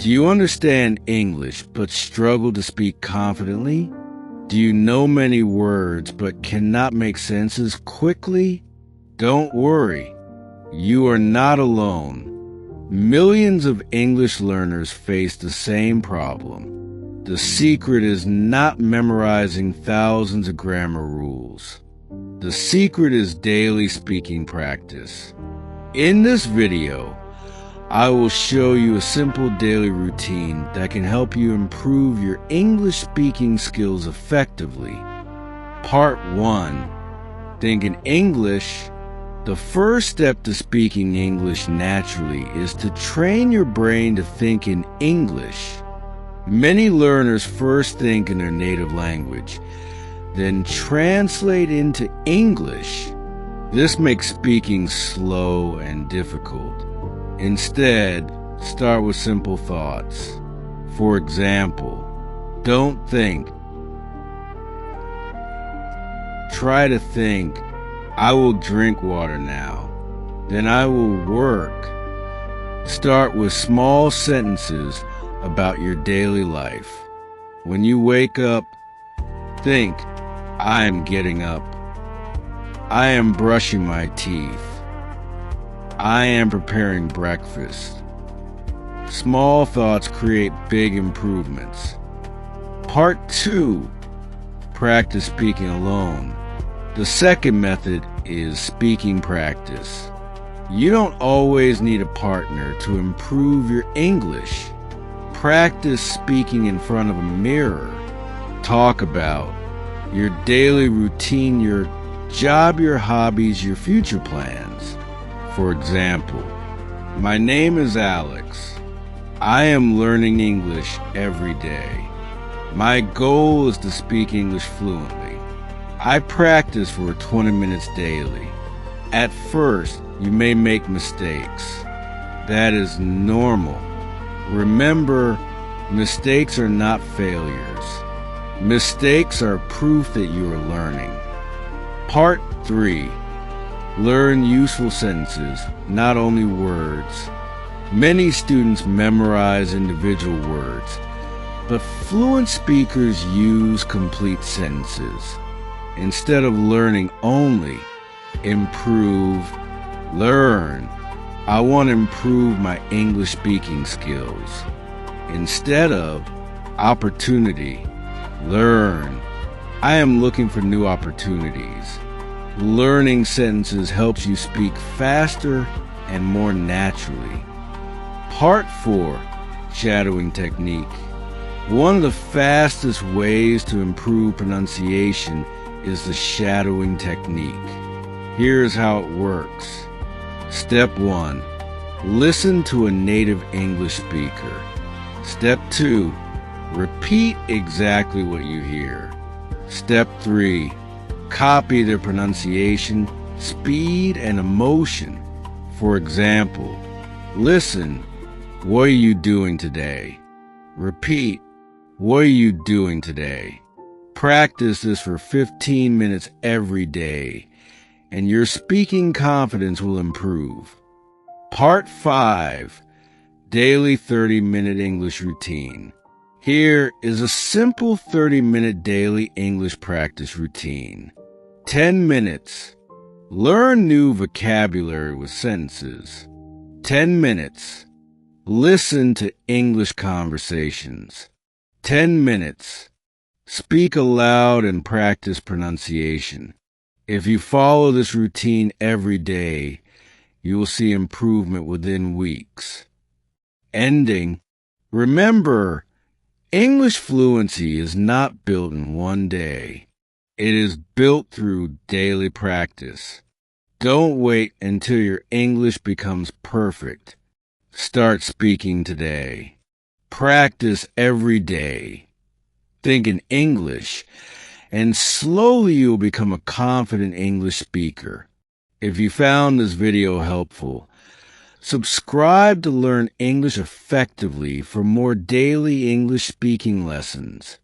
Do you understand English but struggle to speak confidently? Do you know many words but cannot make sentences quickly? Don't worry, you are not alone. Millions of English learners face the same problem. The secret is not memorizing thousands of grammar rules. The secret is daily speaking practice. In this video, I will show you a simple daily routine that can help you improve your English speaking skills effectively. Part 1. Thinking English. The first step to speaking English naturally is to train your brain to think in English. Many learners first think in their native language, then translate into English. This makes speaking slow and difficult. Instead, start with simple thoughts. For example, don't think. Try to think, I will drink water now. Then I will work. Start with small sentences about your daily life. When you wake up, think, I am getting up. I am brushing my teeth. I am preparing breakfast. Small thoughts create big improvements. Part 2. Practice speaking alone. The second method is speaking practice. You don't always need a partner to improve your English. Practice speaking in front of a mirror. Talk about your daily routine, your job, your hobbies, your future plans. For example, my name is Alex. I am learning English every day. My goal is to speak English fluently. I practice for 20 minutes daily. At first, you may make mistakes. That is normal. Remember, mistakes are not failures. Mistakes are proof that you are learning. Part 3. Learn useful sentences, not only words. Many students memorize individual words, but fluent speakers use complete sentences. Instead of learning only, improve, learn. I want to improve my English speaking skills. Instead of opportunity, learn. I am looking for new opportunities. Learning sentences helps you speak faster and more naturally. Part 4. Shadowing technique. One of the fastest ways to improve pronunciation is the shadowing technique. Here's how it works. Step 1. Listen to a native English speaker. Step 2. Repeat exactly what you hear. Step 3. Copy their pronunciation, speed, and emotion. For example, listen, what are you doing today? Repeat, what are you doing today? Practice this for 15 minutes every day, and your speaking confidence will improve. Part 5. Daily 30-minute English routine. Here is a simple 30-minute daily English practice routine. 10 minutes. Learn new vocabulary with sentences. 10 minutes. Listen to English conversations. 10 minutes. Speak aloud and practice pronunciation. If you follow this routine every day, you will see improvement within weeks. Ending. Remember, English fluency is not built in one day. It is built through daily practice. Don't wait until your English becomes perfect. Start speaking today. Practice every day. Think in English, and slowly you will become a confident English speaker. If you found this video helpful, subscribe to learn English effectively for more daily English speaking lessons.